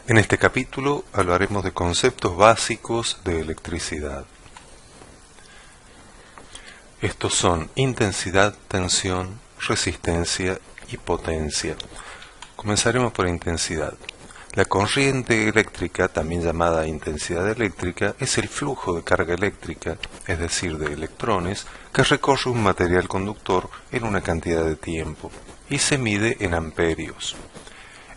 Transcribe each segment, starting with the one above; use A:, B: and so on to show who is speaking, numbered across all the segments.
A: En este capítulo hablaremos de conceptos básicos de electricidad. Estos son intensidad, tensión, resistencia y potencia. Comenzaremos por intensidad. La corriente eléctrica, también llamada intensidad eléctrica, es el flujo de carga eléctrica, es decir, de electrones, que recorre un material conductor en una cantidad de tiempo y se mide en amperios.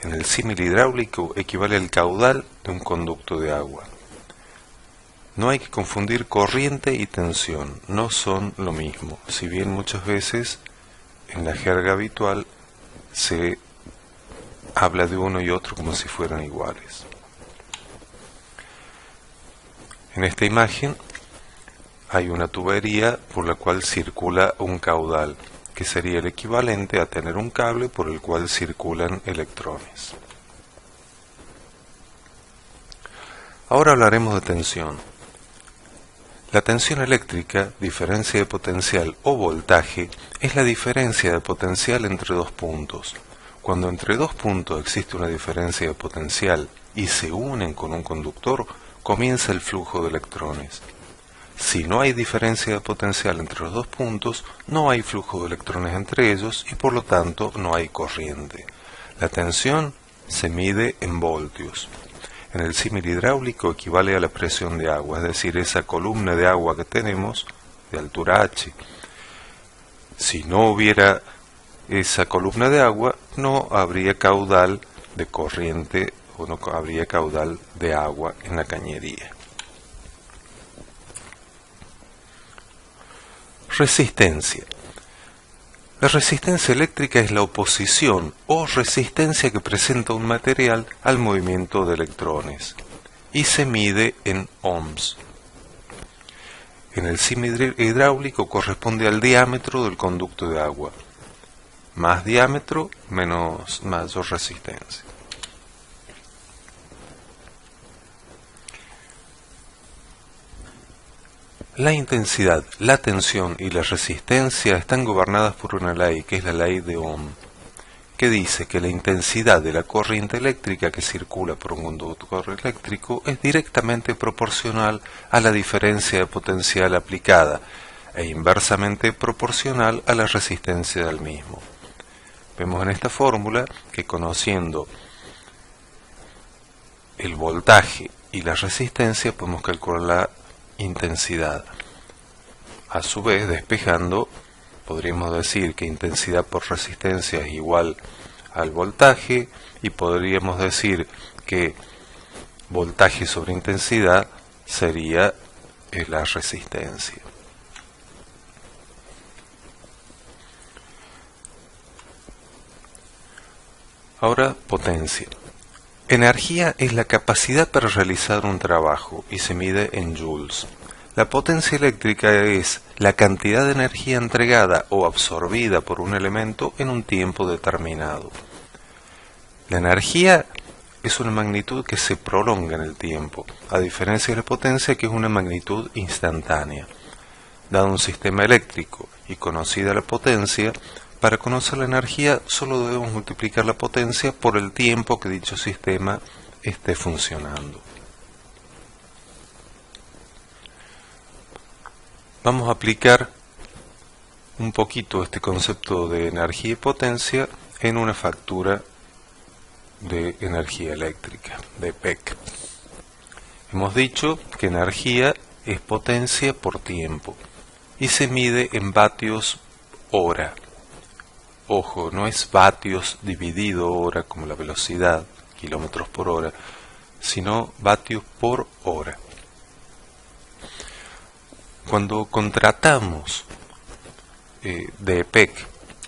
A: En el símil hidráulico equivale al caudal de un conducto de agua. No hay que confundir corriente y tensión, no son lo mismo, si bien muchas veces en la jerga habitual se habla de uno y otro como si fueran iguales. En esta imagen hay una tubería por la cual circula un caudal, que sería el equivalente a tener un cable por el cual circulan electrones. Ahora hablaremos de tensión. La tensión eléctrica, diferencia de potencial o voltaje, es la diferencia de potencial entre dos puntos. Cuando entre dos puntos existe una diferencia de potencial y se unen con un conductor, comienza el flujo de electrones. Si no hay diferencia de potencial entre los dos puntos, no hay flujo de electrones entre ellos y por lo tanto no hay corriente. La tensión se mide en voltios. En el símil hidráulico equivale a la presión de agua, es decir, esa columna de agua que tenemos de altura H. Si no hubiera esa columna de agua, no habría caudal de corriente o no habría caudal de agua en la cañería. Resistencia. La resistencia eléctrica es la oposición o resistencia que presenta un material al movimiento de electrones y se mide en ohms. En el símil hidráulico corresponde al diámetro del conducto de agua. Más diámetro, mayor resistencia. La intensidad, la tensión y la resistencia están gobernadas por una ley, que es la ley de Ohm, que dice que la intensidad de la corriente eléctrica que circula por un conductor eléctrico es directamente proporcional a la diferencia de potencial aplicada e inversamente proporcional a la resistencia del mismo. Vemos en esta fórmula que conociendo el voltaje y la resistencia podemos calcular la intensidad. A su vez, despejando, podríamos decir que intensidad por resistencia es igual al voltaje y podríamos decir que voltaje sobre intensidad sería la resistencia. Ahora, potencia. Energía es la capacidad para realizar un trabajo y se mide en joules. La potencia eléctrica es la cantidad de energía entregada o absorbida por un elemento en un tiempo determinado. La energía es una magnitud que se prolonga en el tiempo, a diferencia de la potencia que es una magnitud instantánea. Dado un sistema eléctrico y conocida la potencia, para conocer la energía solo debemos multiplicar la potencia por el tiempo que dicho sistema esté funcionando. Vamos a aplicar un poquito este concepto de energía y potencia en una factura de energía eléctrica, de PEC. Hemos dicho que energía es potencia por tiempo y se mide en vatios hora. Ojo, no es vatios dividido hora como la velocidad, kilómetros por hora, sino vatios por hora. Cuando contratamos de EPEC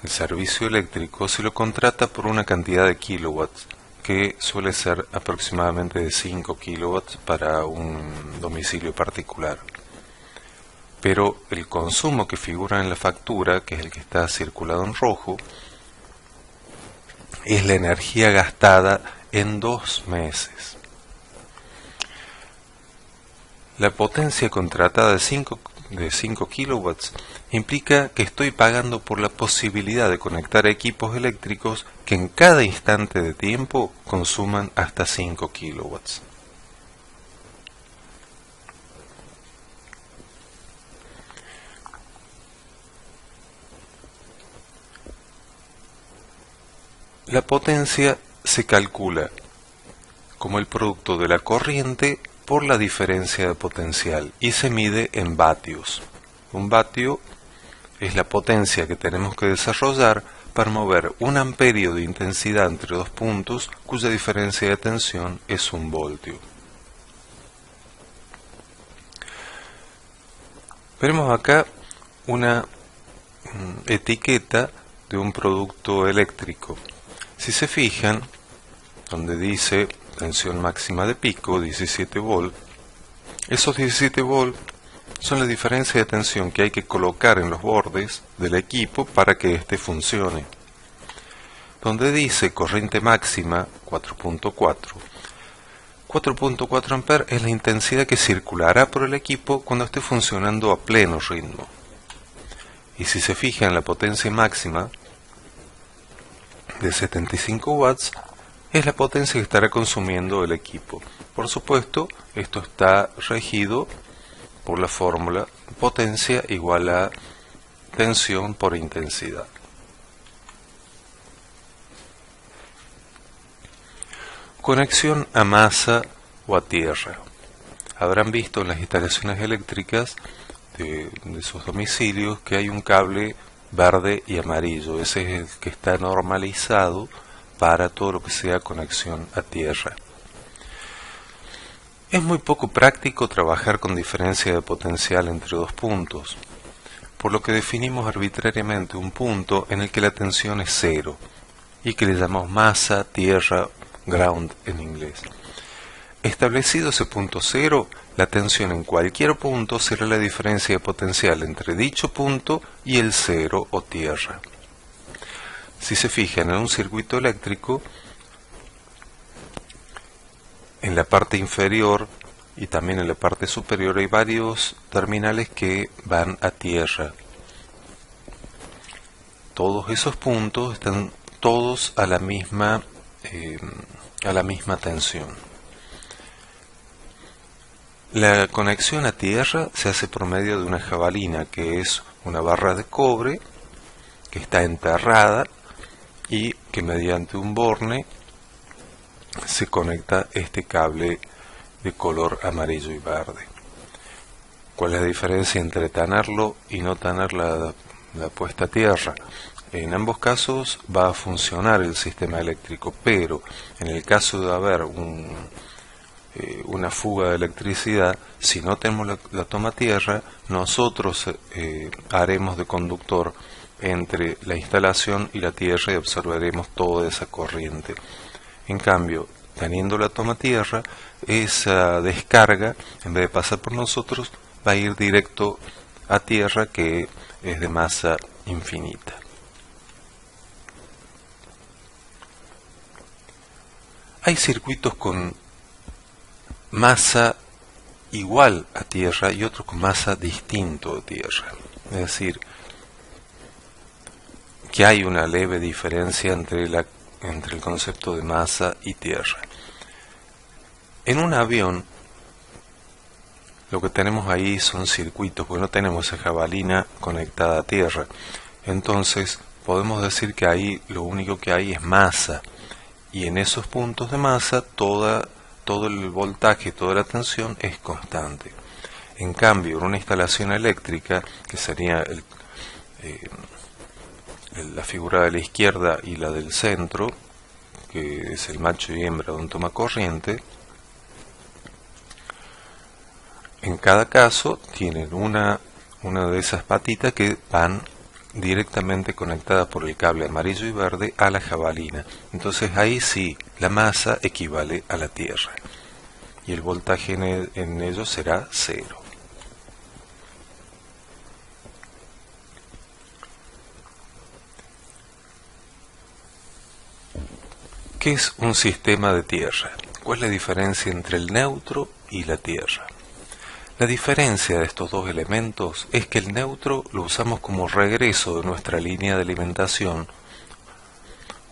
A: el servicio eléctrico, se lo contrata por una cantidad de kilowatts, que suele ser aproximadamente de 5 kilowatts para un domicilio particular. Pero el consumo que figura en la factura, que es el que está circulado en rojo, es la energía gastada en 2 meses. La potencia contratada de 5 de 5 kilowatts implica que estoy pagando por la posibilidad de conectar equipos eléctricos que en cada instante de tiempo consuman hasta 5 kilowatts. La potencia se calcula como el producto de la corriente por la diferencia de potencial y se mide en vatios. Un vatio es la potencia que tenemos que desarrollar para mover un amperio de intensidad entre dos puntos cuya diferencia de tensión es un voltio. Veremos acá una etiqueta de un producto eléctrico. Si se fijan, donde dice tensión máxima de pico, 17 volt, esos 17 volt son la diferencia de tensión que hay que colocar en los bordes del equipo para que éste funcione. Donde dice corriente máxima, 4.4, 4.4 amperes es la intensidad que circulará por el equipo cuando esté funcionando a pleno ritmo. Y si se fijan, la potencia máxima de 75 watts es la potencia que estará consumiendo el equipo. Por supuesto, esto está regido por la fórmula potencia igual a tensión por intensidad. Conexión a masa o a tierra. Habrán visto en las instalaciones eléctricas de sus domicilios que hay un cable verde y amarillo. Ese es el que está normalizado para todo lo que sea conexión a tierra. Es muy poco práctico trabajar con diferencia de potencial entre dos puntos, por lo que definimos arbitrariamente un punto en el que la tensión es cero y que le llamamos masa, tierra, ground en inglés. Establecido ese punto cero, la tensión en cualquier punto será la diferencia de potencial entre dicho punto y el cero o tierra. Si se fijan en un circuito eléctrico, en la parte inferior y también en la parte superior hay varios terminales que van a tierra. Todos esos puntos están todos a la misma tensión. La conexión a tierra se hace por medio de una jabalina, que es una barra de cobre que está enterrada y que mediante un borne se conecta este cable de color amarillo y verde. ¿Cuál es la diferencia entre tenerlo y no tener la puesta a tierra? En ambos casos va a funcionar el sistema eléctrico, pero en el caso de haber una fuga de electricidad, si no tenemos la toma a tierra, nosotros haremos de conductor entre la instalación y la tierra y observaremos toda esa corriente. En cambio, teniendo la toma a tierra, esa descarga, en vez de pasar por nosotros, va a ir directo a tierra, que es de masa infinita. Hay circuitos con masa igual a tierra y otros con masa distinto a tierra. Es decir, que hay una leve diferencia entre el concepto de masa y tierra. En un avión, lo que tenemos ahí son circuitos, porque no tenemos esa jabalina conectada a tierra. Entonces, podemos decir que ahí lo único que hay es masa. Y en esos puntos de masa, todo el voltaje, toda la tensión es constante. En cambio, en una instalación eléctrica, que sería la figura de la izquierda y la del centro, que es el macho y hembra de un toma corriente, en cada caso tienen una de esas patitas que van directamente conectadas por el cable amarillo y verde a la jabalina. Entonces ahí sí, la masa equivale a la tierra y el voltaje en ello será cero. ¿Qué es un sistema de tierra? ¿Cuál es la diferencia entre el neutro y la tierra? La diferencia de estos dos elementos es que el neutro lo usamos como regreso de nuestra línea de alimentación,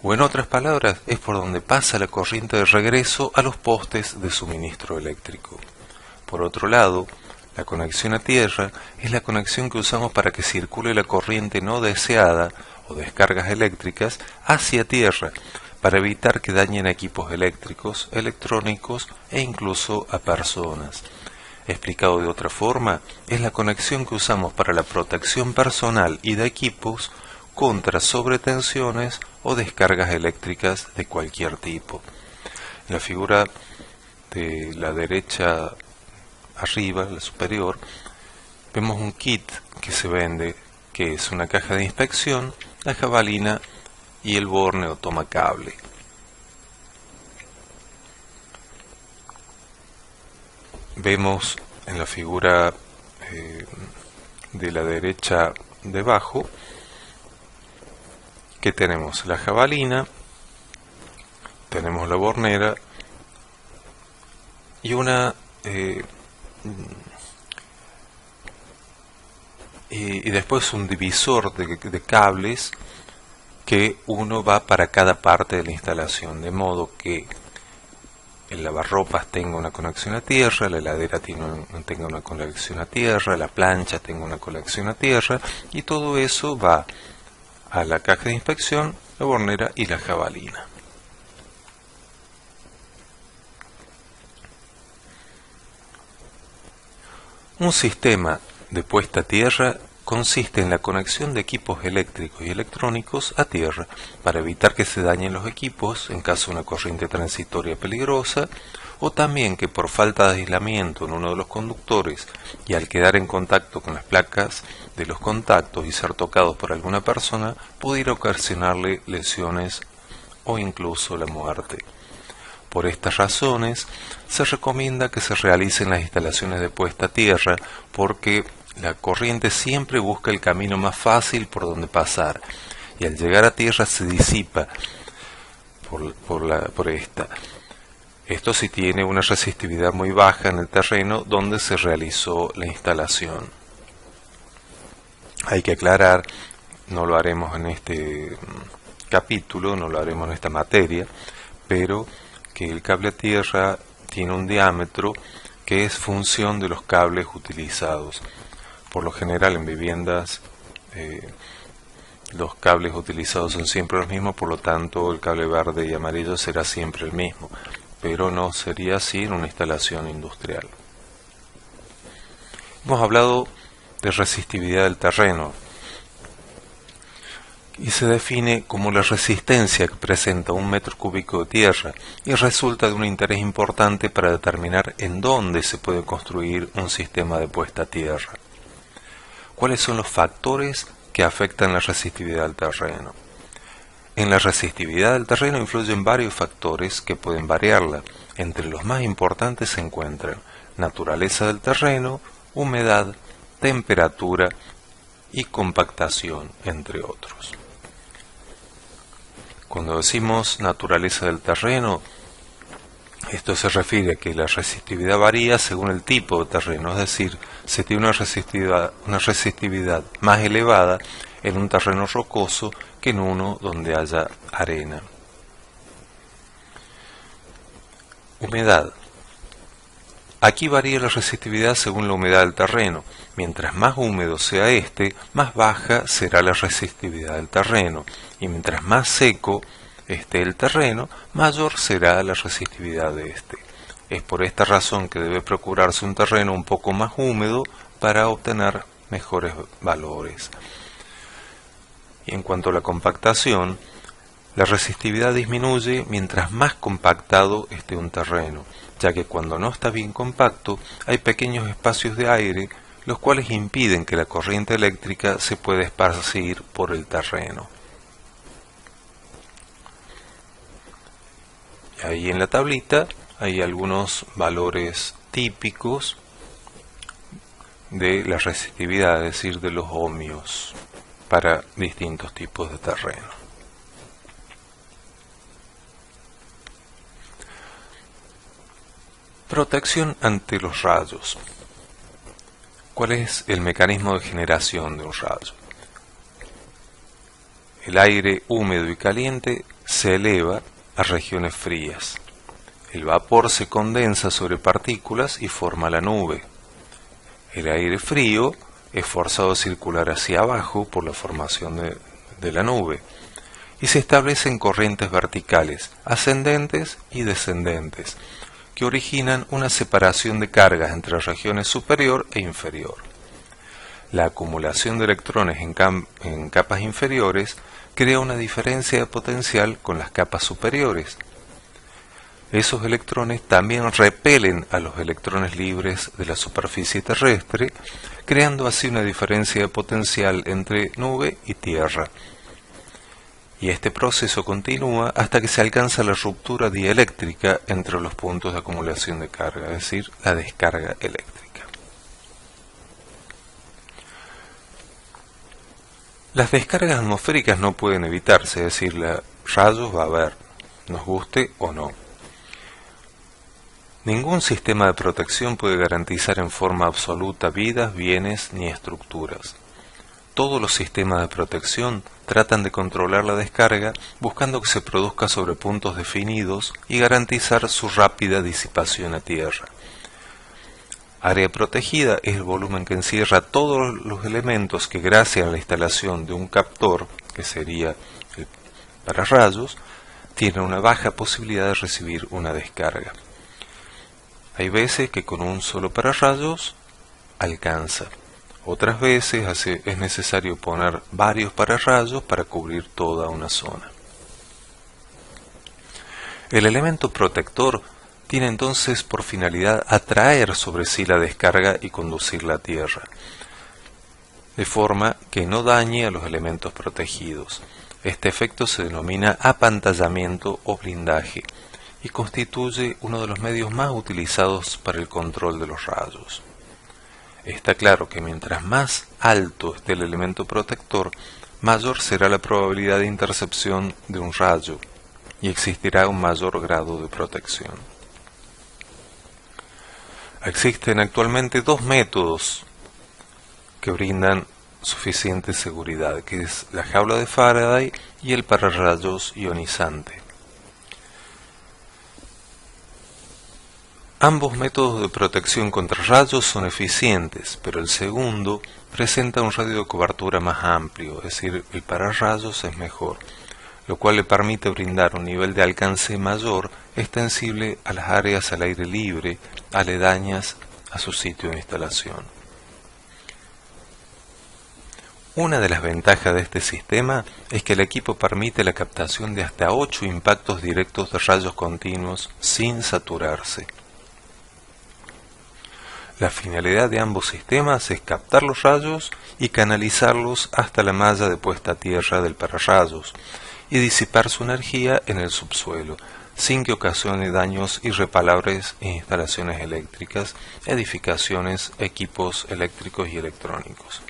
A: o en otras palabras, es por donde pasa la corriente de regreso a los postes de suministro eléctrico. Por otro lado, la conexión a tierra es la conexión que usamos para que circule la corriente no deseada o descargas eléctricas hacia tierra, para evitar que dañen equipos eléctricos, electrónicos e incluso a personas. Explicado de otra forma, es la conexión que usamos para la protección personal y de equipos contra sobretensiones o descargas eléctricas de cualquier tipo. En la figura de la derecha arriba, la superior, vemos un kit que se vende, que es una caja de inspección, la jabalina y el borne o tomacable. Vemos en la figura de la derecha debajo que tenemos la jabalina, tenemos la bornera y y después un divisor de cables, que uno va para cada parte de la instalación, de modo que el lavarropas tenga una conexión a tierra, la heladera tenga una conexión a tierra, la plancha tenga una conexión a tierra, y todo eso va a la caja de inspección, la bornera y la jabalina. Un sistema de puesta a tierra consiste en la conexión de equipos eléctricos y electrónicos a tierra para evitar que se dañen los equipos en caso de una corriente transitoria peligrosa, o también que por falta de aislamiento en uno de los conductores y al quedar en contacto con las placas de los contactos y ser tocados por alguna persona, pudiera ocasionarle lesiones o incluso la muerte. Por estas razones, se recomienda que se realicen las instalaciones de puesta a tierra, porque la corriente siempre busca el camino más fácil por donde pasar, y al llegar a tierra se disipa por esta. Esto sí tiene una resistividad muy baja en el terreno donde se realizó la instalación. Hay que aclarar, no lo haremos en este capítulo, no lo haremos en esta materia, pero que el cable a tierra tiene un diámetro que es función de los cables utilizados. Por lo general en viviendas los cables utilizados son siempre los mismos, por lo tanto el cable verde y amarillo será siempre el mismo, pero no sería así en una instalación industrial. Hemos hablado de resistividad del terreno y se define como la resistencia que presenta un metro cúbico de tierra, y resulta de un interés importante para determinar en dónde se puede construir un sistema de puesta a tierra. ¿Cuáles son los factores que afectan la resistividad del terreno? En la resistividad del terreno influyen varios factores que pueden variarla. Entre los más importantes se encuentran naturaleza del terreno, humedad, temperatura y compactación, entre otros. Cuando decimos naturaleza del terreno, esto se refiere a que la resistividad varía según el tipo de terreno, es decir, se tiene una resistividad más elevada en un terreno rocoso que en uno donde haya arena. Humedad. Aquí varía la resistividad según la humedad del terreno. Mientras más húmedo sea este, más baja será la resistividad del terreno, y mientras más seco esté el terreno, mayor será la resistividad de este. Es por esta razón que debe procurarse un terreno un poco más húmedo para obtener mejores valores. Y en cuanto a la compactación, la resistividad disminuye mientras más compactado esté un terreno, ya que cuando no está bien compacto hay pequeños espacios de aire, los cuales impiden que la corriente eléctrica se pueda esparcir por el terreno. Y ahí en la tablita hay algunos valores típicos de la resistividad, es decir, de los ohmios, para distintos tipos de terreno. Protección ante los rayos. ¿Cuál es el mecanismo de generación de un rayo? El aire húmedo y caliente se eleva a regiones frías. El vapor se condensa sobre partículas y forma la nube. El aire frío es forzado a circular hacia abajo por la formación de la nube y se establecen corrientes verticales, ascendentes y descendentes, que originan una separación de cargas entre regiones superior e inferior. La acumulación de electrones en capas inferiores crea una diferencia de potencial con las capas superiores. Esos electrones también repelen a los electrones libres de la superficie terrestre, creando así una diferencia de potencial entre nube y tierra. Y este proceso continúa hasta que se alcanza la ruptura dieléctrica entre los puntos de acumulación de carga, es decir, la descarga eléctrica. Las descargas atmosféricas no pueden evitarse, es decir, rayos va a haber, nos guste o no. Ningún sistema de protección puede garantizar en forma absoluta vidas, bienes ni estructuras. Todos los sistemas de protección tratan de controlar la descarga buscando que se produzca sobre puntos definidos y garantizar su rápida disipación a tierra. Área protegida es el volumen que encierra todos los elementos que gracias a la instalación de un captor, que sería el pararrayos, tiene una baja posibilidad de recibir una descarga. Hay veces que con un solo pararrayos alcanza. Otras veces es necesario poner varios pararrayos para cubrir toda una zona. El elemento protector tiene entonces por finalidad atraer sobre sí la descarga y conducirla a tierra, de forma que no dañe a los elementos protegidos. Este efecto se denomina apantallamiento o blindaje y constituye uno de los medios más utilizados para el control de los rayos. Está claro que mientras más alto esté el elemento protector, mayor será la probabilidad de intercepción de un rayo y existirá un mayor grado de protección. Existen actualmente dos métodos que brindan suficiente seguridad, que es la jaula de Faraday y el pararrayos ionizante. Ambos métodos de protección contra rayos son eficientes, pero el segundo presenta un radio de cobertura más amplio, es decir, el pararrayos es mejor, lo cual le permite brindar un nivel de alcance mayor extensible a las áreas al aire libre, aledañas a su sitio de instalación. Una de las ventajas de este sistema es que el equipo permite la captación de hasta 8 impactos directos de rayos continuos sin saturarse. La finalidad de ambos sistemas es captar los rayos y canalizarlos hasta la malla de puesta a tierra del pararrayos y disipar su energía en el subsuelo, sin que ocasione daños irreparables en instalaciones eléctricas, edificaciones, equipos eléctricos y electrónicos,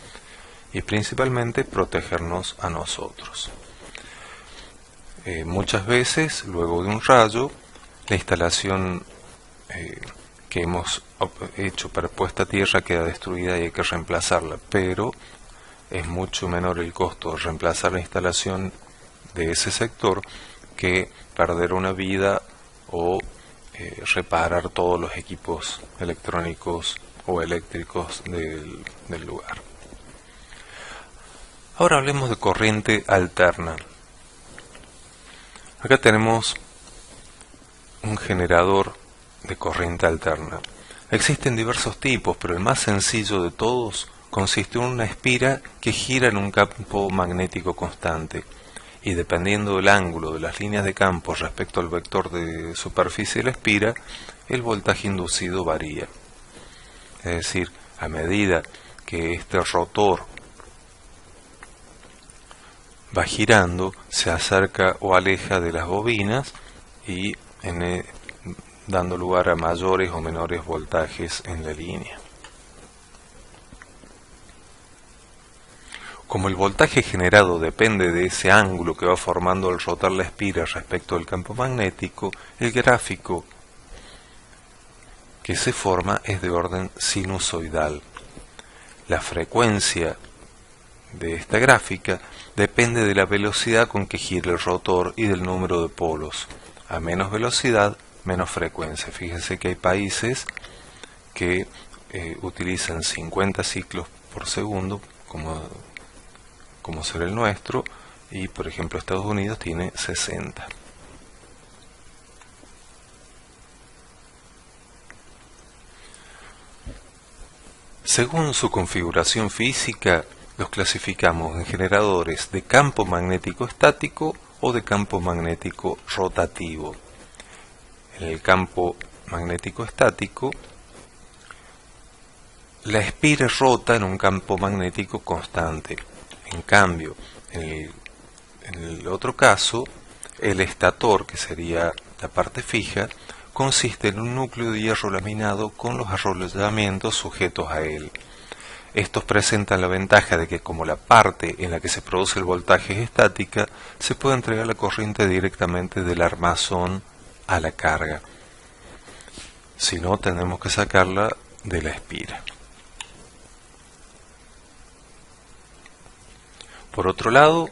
A: y principalmente protegernos a nosotros. Muchas veces, luego de un rayo, la instalación que hemos hecho para puesta a tierra queda destruida y hay que reemplazarla, pero es mucho menor el costo de reemplazar la instalación de ese sector que perder una vida o reparar todos los equipos electrónicos o eléctricos del lugar. Ahora hablemos de corriente alterna. Acá tenemos un generador de corriente alterna. Existen diversos tipos, pero el más sencillo de todos consiste en una espira que gira en un campo magnético constante y dependiendo del ángulo de las líneas de campo respecto al vector de superficie de la espira, el voltaje inducido varía. Es decir, a medida que este rotor va girando, se acerca o aleja de las bobinas y dando lugar a mayores o menores voltajes en la línea. Como el voltaje generado depende de ese ángulo que va formando al rotar la espira respecto al campo magnético, el gráfico que se forma es de orden sinusoidal. La frecuencia de esta gráfica depende de la velocidad con que gira el rotor y del número de polos. A menos velocidad, menos frecuencia. Fíjense que hay países que utilizan 50 ciclos por segundo, como será el nuestro, y por ejemplo Estados Unidos tiene 60. Según su configuración física, los clasificamos en generadores de campo magnético estático o de campo magnético rotativo. En el campo magnético estático, la espira rota en un campo magnético constante. En cambio, en el otro caso, el estator, que sería la parte fija, consiste en un núcleo de hierro laminado con los arrollamientos sujetos a él. Estos presentan la ventaja de que, como la parte en la que se produce el voltaje es estática, se puede entregar la corriente directamente del armazón a la carga. Si no, tenemos que sacarla de la espira. Por otro lado,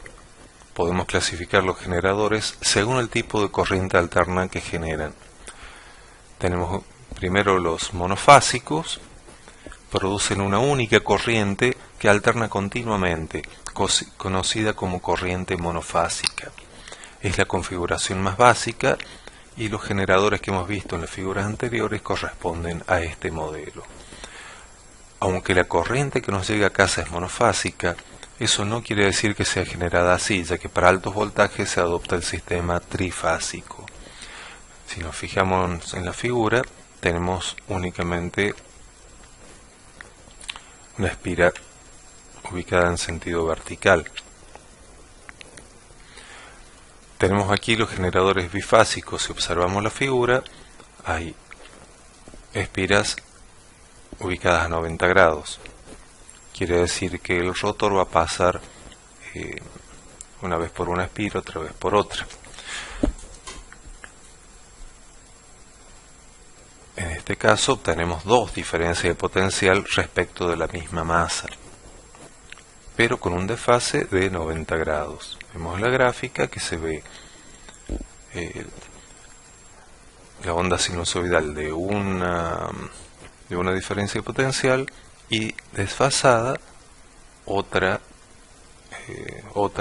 A: podemos clasificar los generadores según el tipo de corriente alterna que generan. Tenemos primero los monofásicos, producen una única corriente que alterna continuamente, conocida como corriente monofásica. Es la configuración más básica y los generadores que hemos visto en las figuras anteriores corresponden a este modelo. Aunque la corriente que nos llega a casa es monofásica, eso no quiere decir que sea generada así, ya que para altos voltajes se adopta el sistema trifásico. Si nos fijamos en la figura, tenemos únicamente una espira ubicada en sentido vertical. Tenemos aquí los generadores bifásicos. Si observamos la figura, hay espiras ubicadas a 90 grados. Quiere decir que el rotor va a pasar una vez por una espira, otra vez por otra. En este caso obtenemos dos diferencias de potencial respecto de la misma masa, pero con un desfase de 90 grados. Vemos la gráfica que se ve la onda sinusoidal de una diferencia de potencial y desfasada otra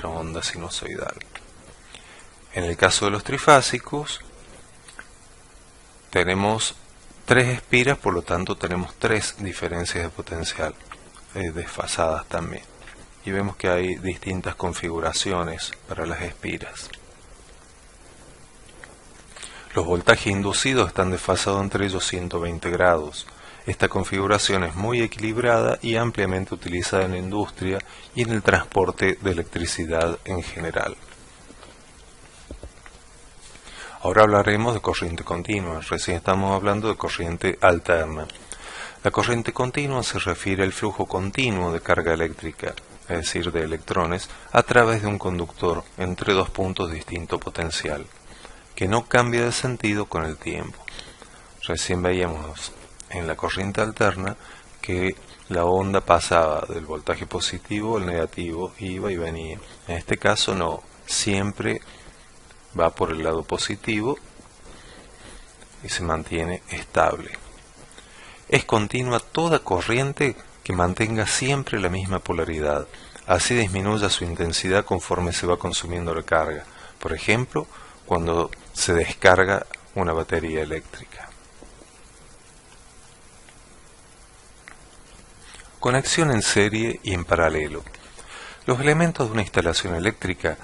A: onda sinusoidal. En el caso de los trifásicos tenemos tres espiras, por lo tanto tenemos tres diferencias de potencial desfasadas también. Y vemos que hay distintas configuraciones para las espiras. Los voltajes inducidos están desfasados entre ellos 120 grados. Esta configuración es muy equilibrada y ampliamente utilizada en la industria y en el transporte de electricidad en general. Ahora hablaremos de corriente continua. Recién estamos hablando de corriente alterna. La corriente continua se refiere al flujo continuo de carga eléctrica, es decir, de electrones, a través de un conductor entre dos puntos de distinto potencial, que no cambia de sentido con el tiempo. Recién veíamos en la corriente alterna que la onda pasaba del voltaje positivo al negativo, iba y venía. En este caso no, siempre va por el lado positivo y se mantiene estable. Es continua toda corriente que mantenga siempre la misma polaridad, así disminuya su intensidad conforme se va consumiendo la carga. Por ejemplo, cuando se descarga una batería eléctrica. Conexión en serie y en paralelo. Los elementos de una instalación eléctrica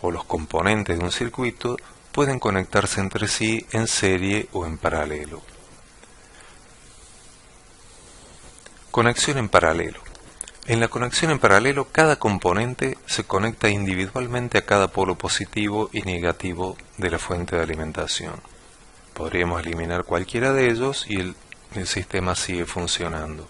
A: o los componentes de un circuito pueden conectarse entre sí en serie o en paralelo. Conexión en paralelo. En la conexión en paralelo, cada componente se conecta individualmente a cada polo positivo y negativo de la fuente de alimentación. Podríamos eliminar cualquiera de ellos y el sistema sigue funcionando.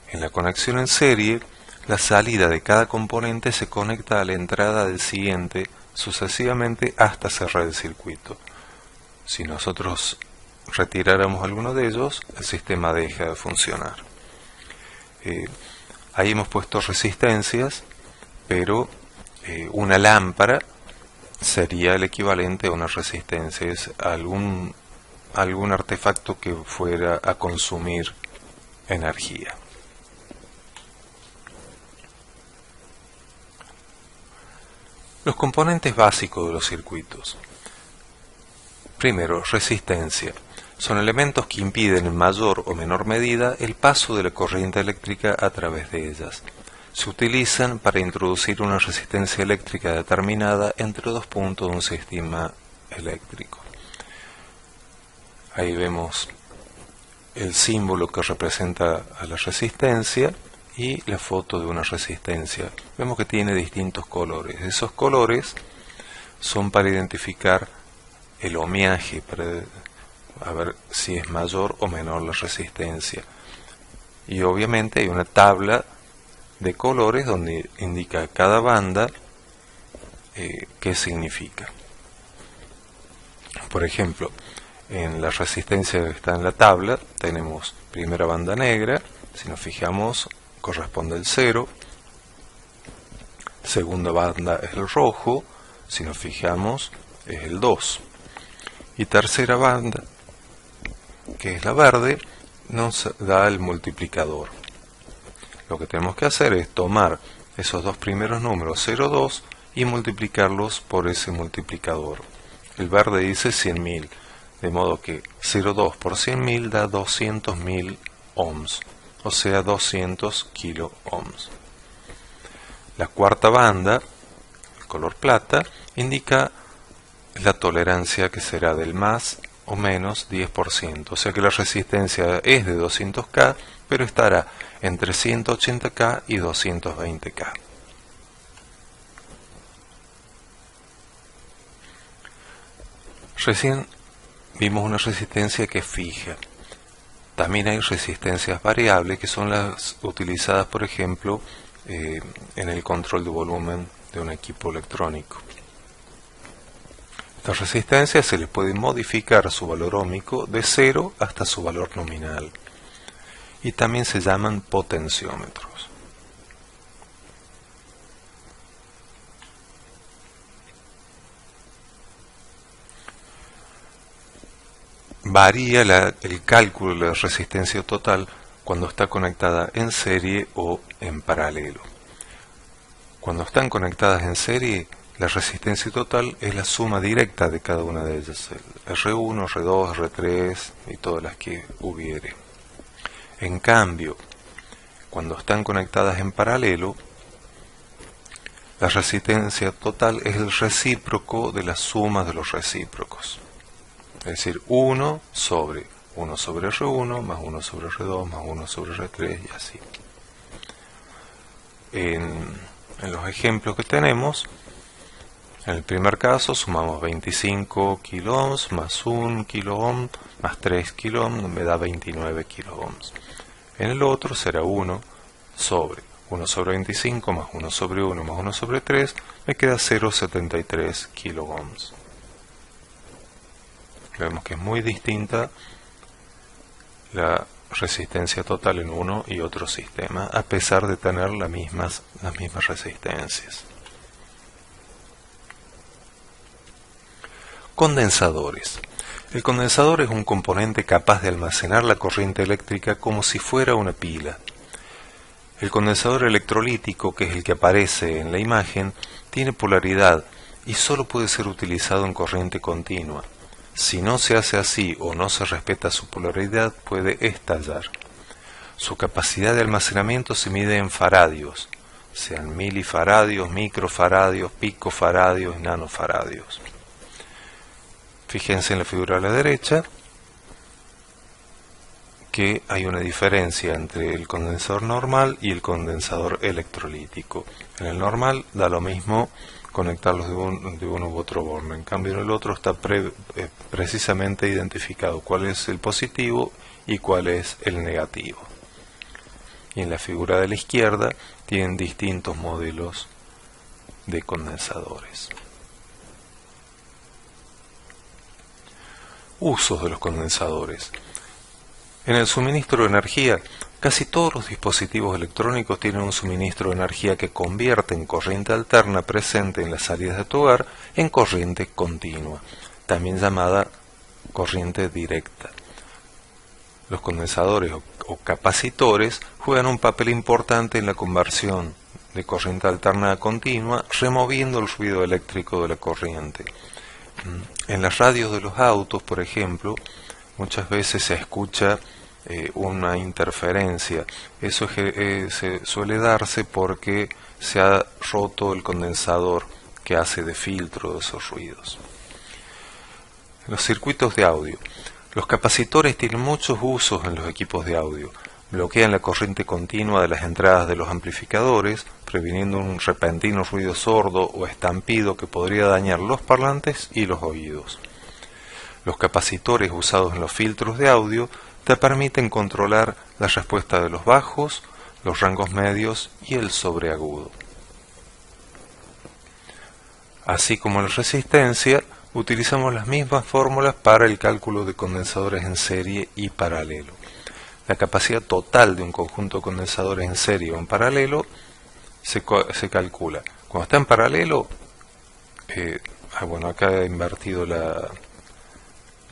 A: En la conexión en serie, la salida de cada componente se conecta a la entrada del siguiente sucesivamente hasta cerrar el circuito. Si nosotros retiráramos alguno de ellos, el sistema deja de funcionar. ahí hemos puesto resistencias, pero una lámpara sería el equivalente a una resistencia, es algún artefacto que fuera a consumir energía. Los componentes básicos de los circuitos. Primero, resistencia. Son elementos que impiden en mayor o menor medida el paso de la corriente eléctrica a través de ellas. Se utilizan para introducir una resistencia eléctrica determinada entre dos puntos de un sistema eléctrico. Ahí vemos el símbolo que representa a la resistencia y la foto de una resistencia. Vemos que tiene distintos colores. Esos colores son para identificar el ohmiaje, para ver si es mayor o menor la resistencia. Y obviamente hay una tabla de colores donde indica cada banda qué significa. Por ejemplo, en la resistencia que está en la tabla tenemos primera banda negra, si nos fijamos corresponde al 0, segunda banda es el rojo, si nos fijamos es el 2, y tercera banda, que es la verde, nos da el multiplicador. Lo que tenemos que hacer es tomar esos dos primeros números, 0, 2, y multiplicarlos por ese multiplicador. El verde dice 100.000, de modo que 0,2 por 100.000 da 200.000 ohms, o sea 200 kilo ohms. La cuarta banda, el color plata, indica la tolerancia, que será del más o menos 10%, o sea que la resistencia es de 200K, pero estará entre 180K y 220K. Recién vimos una resistencia que es fija. También hay resistencias variables, que son las utilizadas, por ejemplo, en el control de volumen de un equipo electrónico. Estas resistencias se les puede modificar su valor óhmico de 0 hasta su valor nominal. Y también se llaman potenciómetros. Varía el cálculo de la resistencia total cuando está conectada en serie o en paralelo. Cuando están conectadas en serie, la resistencia total es la suma directa de cada una de ellas, el R1, R2, R3 y todas las que hubiere. En cambio, cuando están conectadas en paralelo, la resistencia total es el recíproco de la suma de los recíprocos. Es decir, 1 sobre R1 más 1 sobre R2 más 1 sobre R3 y así. En los ejemplos que tenemos, en el primer caso sumamos 25 kilo ohms más 1 kilo ohm más 3 kilo ohm, me da 29 kilo ohms. En el otro será 1 sobre 25 más 1 sobre 1 más 1 sobre 3, me queda 0,73 kilo ohms. Vemos que es muy distinta la resistencia total en uno y otro sistema, a pesar de tener las mismas resistencias. Condensadores. El condensador es un componente capaz de almacenar la corriente eléctrica como si fuera una pila. El condensador electrolítico, que es el que aparece en la imagen, tiene polaridad y solo puede ser utilizado en corriente continua. Si no se hace así o no se respeta su polaridad, puede estallar. Su capacidad de almacenamiento se mide en faradios, sean milifaradios, microfaradios, picofaradios y nanofaradios. Fíjense en la figura a la derecha que hay una diferencia entre el condensador normal y el condensador electrolítico. En el normal da lo mismo conectarlos de uno u otro borne. En cambio, en el otro está precisamente identificado cuál es el positivo y cuál es el negativo. Y en la figura de la izquierda tienen distintos modelos de condensadores. Usos de los condensadores. En el suministro de energía Casi todos los dispositivos electrónicos tienen un suministro de energía que convierte en corriente alterna presente en las salidas de tu hogar en corriente continua, también llamada corriente directa. Los condensadores o capacitores juegan un papel importante en la conversión de corriente alterna a continua, removiendo el ruido eléctrico de la corriente. En las radios de los autos, por ejemplo, muchas veces se escucha una interferencia. Eso se suele darse porque se ha roto el condensador que hace de filtro de esos ruidos. Los circuitos de audio. Los capacitores tienen muchos usos en los equipos de audio. Bloquean la corriente continua de las entradas de los amplificadores, previniendo un repentino ruido sordo o estampido que podría dañar los parlantes y los oídos. Los capacitores usados en los filtros de audio te permiten controlar la respuesta de los bajos, los rangos medios y el sobreagudo. Así como la resistencia, utilizamos las mismas fórmulas para el cálculo de condensadores en serie y paralelo. La capacidad total de un conjunto de condensadores en serie o en paralelo se calcula. Cuando está en paralelo, acá he invertido la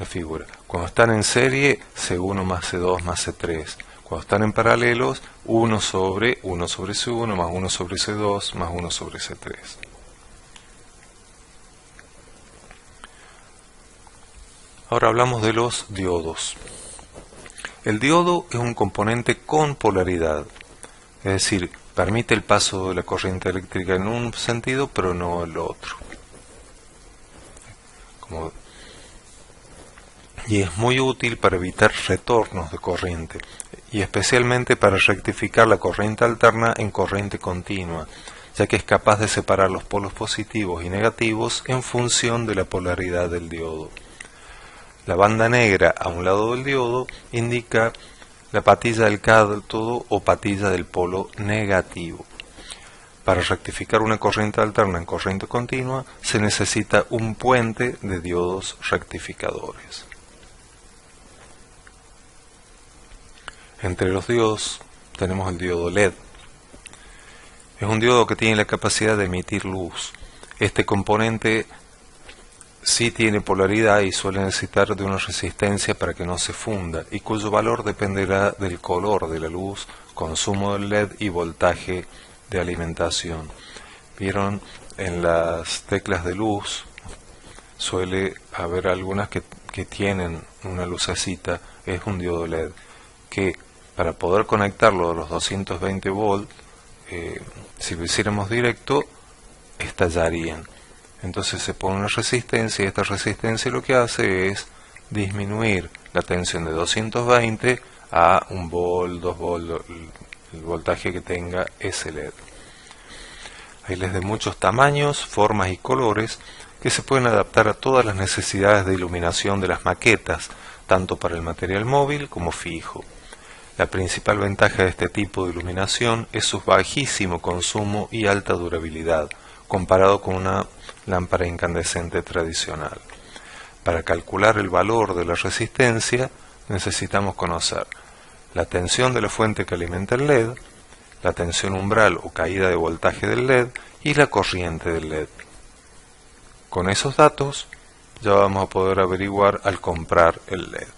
A: figura. Cuando están en serie, C1 más C2 más C3. Cuando están en paralelos, 1 sobre C1 más 1 sobre C2 más 1 sobre C3. Ahora hablamos de los diodos. El diodo es un componente con polaridad, es decir, permite el paso de la corriente eléctrica en un sentido, pero no en el otro. Y es muy útil para evitar retornos de corriente, y especialmente para rectificar la corriente alterna en corriente continua, ya que es capaz de separar los polos positivos y negativos en función de la polaridad del diodo. La banda negra a un lado del diodo indica la patilla del cátodo o patilla del polo negativo. Para rectificar una corriente alterna en corriente continua se necesita un puente de diodos rectificadores. Entre los diodos tenemos el diodo LED. Es un diodo que tiene la capacidad de emitir luz. Este componente sí tiene polaridad y suele necesitar de una resistencia para que no se funda, y cuyo valor dependerá del color de la luz, consumo del LED y voltaje de alimentación. Vieron en las teclas de luz, suele haber algunas que tienen una lucecita, es un diodo LED, que para poder conectarlo a los 220 volts, si lo hiciéramos directo, estallarían. Entonces se pone una resistencia, y esta resistencia lo que hace es disminuir la tensión de 220 a 1 volt, 2 volt, el voltaje que tenga ese LED. Hay LEDs de muchos tamaños, formas y colores que se pueden adaptar a todas las necesidades de iluminación de las maquetas, tanto para el material móvil como fijo. La principal ventaja de este tipo de iluminación es su bajísimo consumo y alta durabilidad, comparado con una lámpara incandescente tradicional. Para calcular el valor de la resistencia necesitamos conocer la tensión de la fuente que alimenta el LED, la tensión umbral o caída de voltaje del LED y la corriente del LED. Con esos datos ya vamos a poder averiguar al comprar el LED.